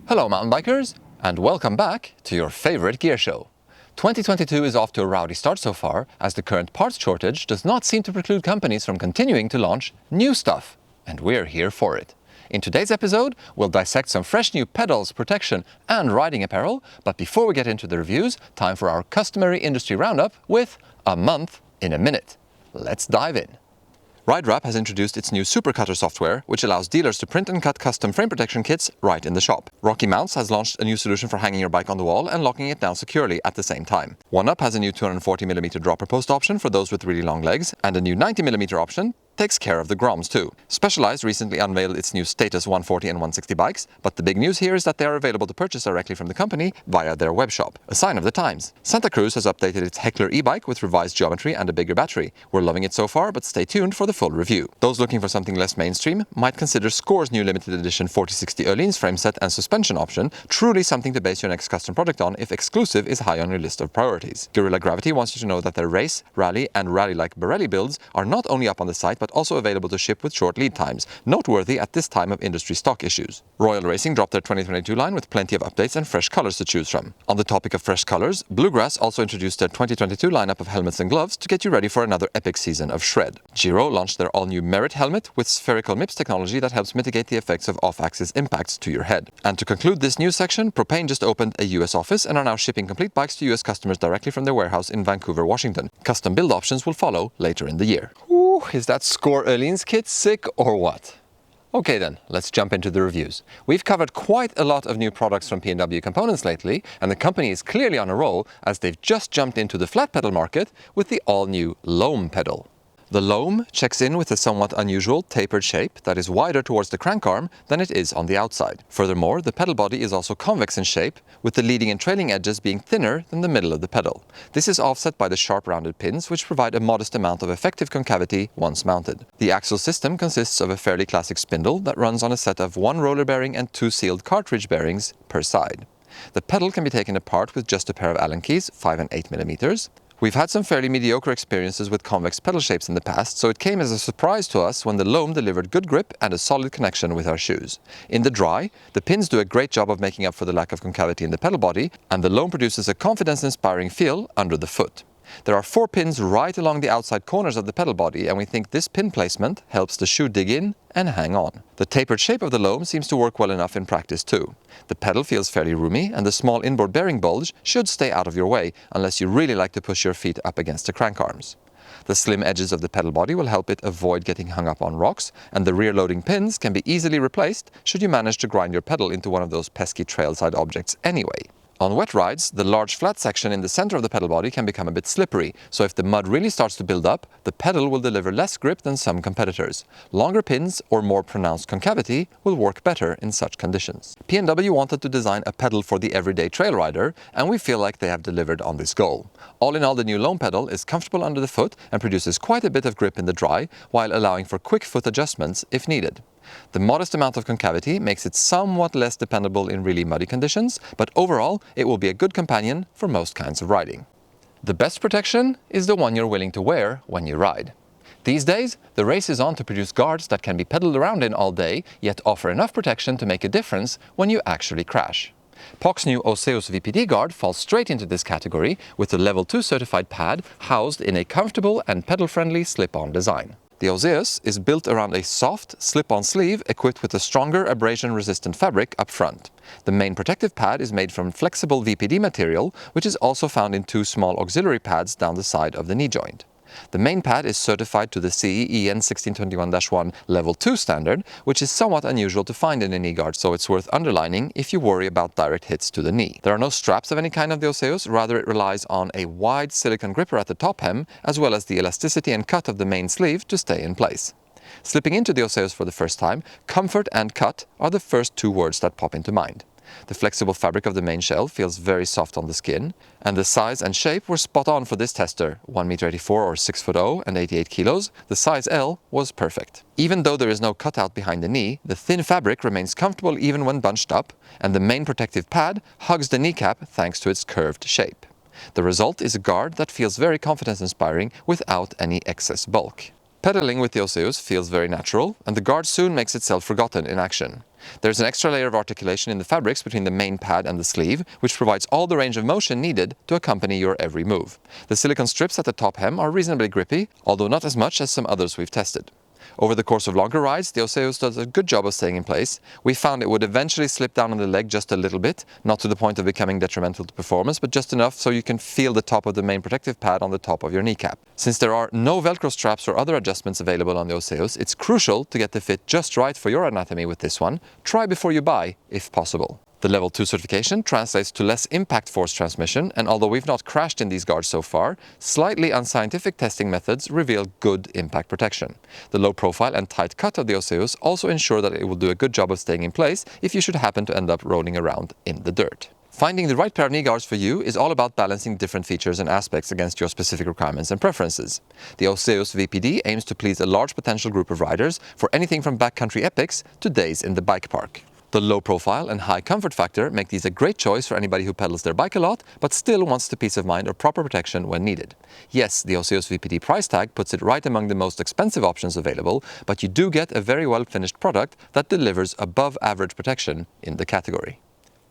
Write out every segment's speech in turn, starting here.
Hello mountain bikers, and welcome back to your favorite gear show. 2022 is off to a rowdy start so far, as the current parts shortage does not seem to preclude companies from continuing to launch new stuff, and we're here for it. In today's episode, we'll dissect some fresh new pedals, protection and riding apparel, but before we get into the reviews, time for our customary industry roundup with a month in a minute. Let's dive in. RideWrap has introduced its new Super Cutter software, which allows dealers to print and cut custom frame protection kits right in the shop. Rocky Mounts has launched a new solution for hanging your bike on the wall and locking it down securely at the same time. OneUp has a new 240mm dropper post option for those with really long legs, and a new 90mm option takes care of the groms too. Specialized recently unveiled its new Status 140 and 160 bikes, but the big news here is that they are available to purchase directly from the company via their web shop. A sign of the times. Santa Cruz has updated its Heckler e-bike with revised geometry and a bigger battery. We're loving it so far, but stay tuned for the full review. Those looking for something less mainstream might consider Score's new limited edition 4060 Öhlins frame set and suspension option, truly something to base your next custom product on if exclusive is high on your list of priorities. Guerrilla Gravity wants you to know that their race, rally and rally-like Borelli builds are not only up on the site but also available to ship with short lead times, noteworthy at this time of industry stock issues. Royal Racing dropped their 2022 line with plenty of updates and fresh colors to choose from. On the topic of fresh colors, Bluegrass also introduced their 2022 lineup of helmets and gloves to get you ready for another epic season of shred. Giro launched their all-new Merit helmet with spherical MIPS technology that helps mitigate the effects of off-axis impacts to your head. And to conclude this news section, Propane just opened a US office and are now shipping complete bikes to US customers directly from their warehouse in Vancouver, Washington. Custom build options will follow later in the year. Ooh, is that Score Öhlins kit sick or what? Okay then, let's jump into the reviews. We've covered quite a lot of new products from P&W Components lately, and the company is clearly on a roll as they've just jumped into the flat pedal market with the all-new Loam pedal. The Loam checks in with a somewhat unusual tapered shape that is wider towards the crank arm than it is on the outside. Furthermore, the pedal body is also convex in shape, with the leading and trailing edges being thinner than the middle of the pedal. This is offset by the sharp rounded pins, which provide a modest amount of effective concavity once mounted. The axle system consists of a fairly classic spindle that runs on a set of 1 roller bearing and 2 sealed cartridge bearings per side. The pedal can be taken apart with just a pair of Allen keys, 5 and 8mm. We've had some fairly mediocre experiences with convex pedal shapes in the past, so it came as a surprise to us when the Loam delivered good grip and a solid connection with our shoes. In the dry, the pins do a great job of making up for the lack of concavity in the pedal body, and the Loam produces a confidence-inspiring feel under the foot. There are 4 pins right along the outside corners of the pedal body, and we think this pin placement helps the shoe dig in and hang on. The tapered shape of the Loam seems to work well enough in practice too. The pedal feels fairly roomy, and the small inboard bearing bulge should stay out of your way unless you really like to push your feet up against the crank arms. The slim edges of the pedal body will help it avoid getting hung up on rocks, and the rear loading pins can be easily replaced should you manage to grind your pedal into one of those pesky trailside objects anyway. On wet rides, the large flat section in the center of the pedal body can become a bit slippery, so if the mud really starts to build up, the pedal will deliver less grip than some competitors. Longer pins or more pronounced concavity will work better in such conditions. P&W wanted to design a pedal for the everyday trail rider, and we feel like they have delivered on this goal. All in all, the new Loam pedal is comfortable under the foot and produces quite a bit of grip in the dry, while allowing for quick foot adjustments if needed. The modest amount of concavity makes it somewhat less dependable in really muddy conditions, but overall it will be a good companion for most kinds of riding. The best protection is the one you're willing to wear when you ride. These days, the race is on to produce guards that can be pedaled around in all day, yet offer enough protection to make a difference when you actually crash. POC's new Oseus VPD guard falls straight into this category with the Level 2 certified pad housed in a comfortable and pedal-friendly slip-on design. The Oseus is built around a soft, slip-on sleeve equipped with a stronger abrasion-resistant fabric up front. The main protective pad is made from flexible VPD material, which is also found in 2 small auxiliary pads down the side of the knee joint. The main pad is certified to the CE EN 1621-1 Level 2 standard, which is somewhat unusual to find in a knee guard, so it's worth underlining if you worry about direct hits to the knee. There are no straps of any kind of the Oseus, rather it relies on a wide silicone gripper at the top hem, as well as the elasticity and cut of the main sleeve to stay in place. Slipping into the Oseus for the first time, comfort and cut are the first 2 words that pop into mind. The flexible fabric of the main shell feels very soft on the skin, and the size and shape were spot on for this tester. 1m84 or 6'0" and 88 kilos, the size L was perfect. Even though there is no cutout behind the knee, the thin fabric remains comfortable even when bunched up, and the main protective pad hugs the kneecap thanks to its curved shape. The result is a guard that feels very confidence-inspiring without any excess bulk. Pedaling with the Oseus feels very natural, and the guard soon makes itself forgotten in action. There's an extra layer of articulation in the fabrics between the main pad and the sleeve, which provides all the range of motion needed to accompany your every move. The silicone strips at the top hem are reasonably grippy, although not as much as some others we've tested. Over the course of longer rides, the Oseus does a good job of staying in place. We found it would eventually slip down on the leg just a little bit, not to the point of becoming detrimental to performance, but just enough so you can feel the top of the main protective pad on the top of your kneecap. Since there are no Velcro straps or other adjustments available on the Oseus, it's crucial to get the fit just right for your anatomy with this one. Try before you buy, if possible. The Level 2 certification translates to less impact force transmission, and although we've not crashed in these guards so far, slightly unscientific testing methods reveal good impact protection. The low profile and tight cut of the Oseus also ensure that it will do a good job of staying in place if you should happen to end up rolling around in the dirt. Finding the right pair of knee guards for you is all about balancing different features and aspects against your specific requirements and preferences. The Oseus VPD aims to please a large potential group of riders for anything from backcountry epics to days in the bike park. The low profile and high comfort factor make these a great choice for anybody who pedals their bike a lot, but still wants the peace of mind of proper protection when needed. Yes, the Oseus VPD price tag puts it right among the most expensive options available, but you do get a very well finished product that delivers above average protection in the category.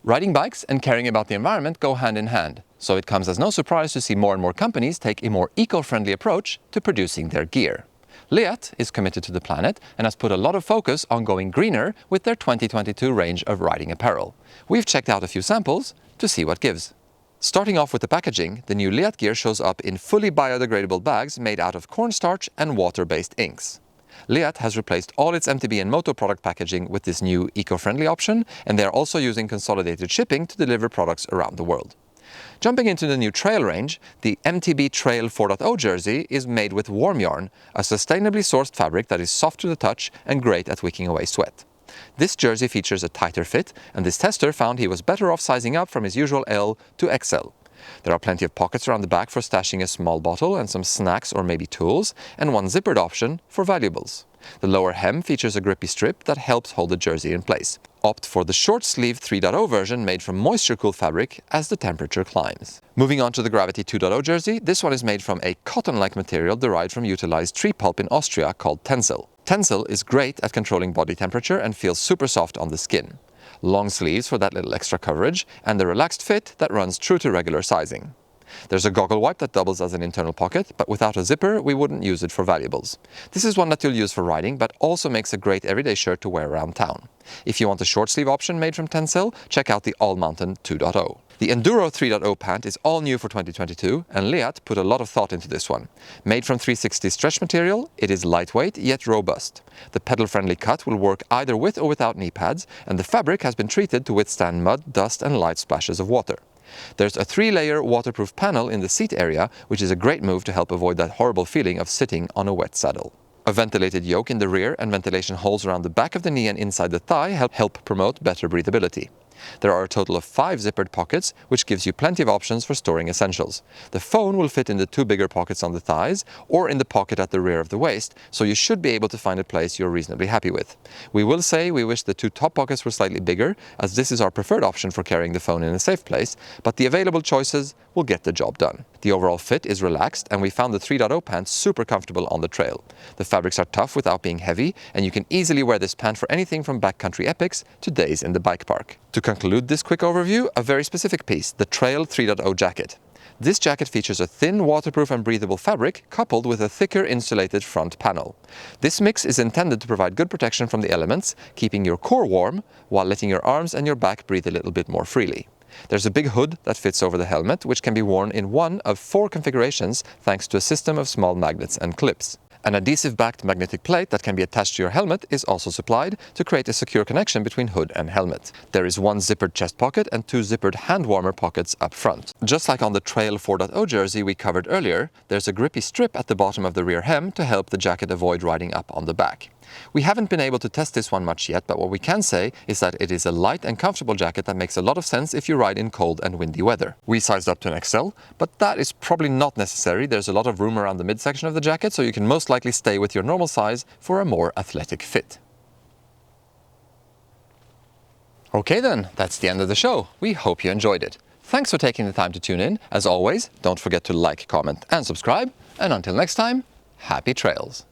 Riding bikes and caring about the environment go hand in hand, so it comes as no surprise to see more and more companies take a more eco-friendly approach to producing their gear. Leatt is committed to the planet and has put a lot of focus on going greener with their 2022 range of riding apparel. We've checked out a few samples to see what gives. Starting off with the packaging, the new Leatt gear shows up in fully biodegradable bags made out of cornstarch and water-based inks. Leatt has replaced all its MTB and Moto product packaging with this new eco-friendly option, and they are also using consolidated shipping to deliver products around the world. Jumping into the new trail range, the MTB Trail 4.0 jersey is made with warm yarn, a sustainably sourced fabric that is soft to the touch and great at wicking away sweat. This jersey features a tighter fit, and this tester found he was better off sizing up from his usual L to XL. There are plenty of pockets around the back for stashing a small bottle and some snacks or maybe tools, and one zippered option for valuables. The lower hem features a grippy strip that helps hold the jersey in place. Opt for the short sleeve 3.0 version made from moisture-cooled fabric as the temperature climbs. Moving on to the Gravity 2.0 jersey, this one is made from a cotton-like material derived from utilized tree pulp in Austria called tencel. Tencel is great at controlling body temperature and feels super soft on the skin. Long sleeves for that little extra coverage, and the relaxed fit that runs true to regular sizing. There's a goggle wipe that doubles as an internal pocket, but without a zipper we wouldn't use it for valuables. This is one that you'll use for riding, but also makes a great everyday shirt to wear around town. If you want a short sleeve option made from tencel, check out the All Mountain 2.0. The Enduro 3.0 pant is all new for 2022, and Leatt put a lot of thought into this one. Made from 360 stretch material, it is lightweight yet robust. The pedal-friendly cut will work either with or without knee pads, and the fabric has been treated to withstand mud, dust and light splashes of water. There's a 3-layer waterproof panel in the seat area, which is a great move to help avoid that horrible feeling of sitting on a wet saddle. A ventilated yoke in the rear and ventilation holes around the back of the knee and inside the thigh help promote better breathability. There are a total of 5 zippered pockets, which gives you plenty of options for storing essentials. The phone will fit in the 2 bigger pockets on the thighs or in the pocket at the rear of the waist, so you should be able to find a place you're reasonably happy with. We will say we wish the 2 top pockets were slightly bigger, as this is our preferred option for carrying the phone in a safe place, but the available choices will get the job done. The overall fit is relaxed, and we found the 3.0 pants super comfortable on the trail. The fabrics are tough without being heavy, and you can easily wear this pant for anything from backcountry epics to days in the bike park. To conclude this quick overview, a very specific piece, the Trail 3.0 jacket. This jacket features a thin, waterproof and breathable fabric coupled with a thicker insulated front panel. This mix is intended to provide good protection from the elements, keeping your core warm while letting your arms and your back breathe a little bit more freely. There's a big hood that fits over the helmet, which can be worn in one of 4 configurations thanks to a system of small magnets and clips. An adhesive-backed magnetic plate that can be attached to your helmet is also supplied to create a secure connection between hood and helmet. There is 1 zippered chest pocket and 2 zippered hand warmer pockets up front. Just like on the Trail 4.0 jersey we covered earlier, there's a grippy strip at the bottom of the rear hem to help the jacket avoid riding up on the back. We haven't been able to test this one much yet, but what we can say is that it is a light and comfortable jacket that makes a lot of sense if you ride in cold and windy weather. We sized up to an XL, but that is probably not necessary. There's a lot of room around the midsection of the jacket, so you can most likely stay with your normal size for a more athletic fit. Okay then, that's the end of the show. We hope you enjoyed it. Thanks for taking the time to tune in. As always, don't forget to like, comment and subscribe. And until next time, happy trails.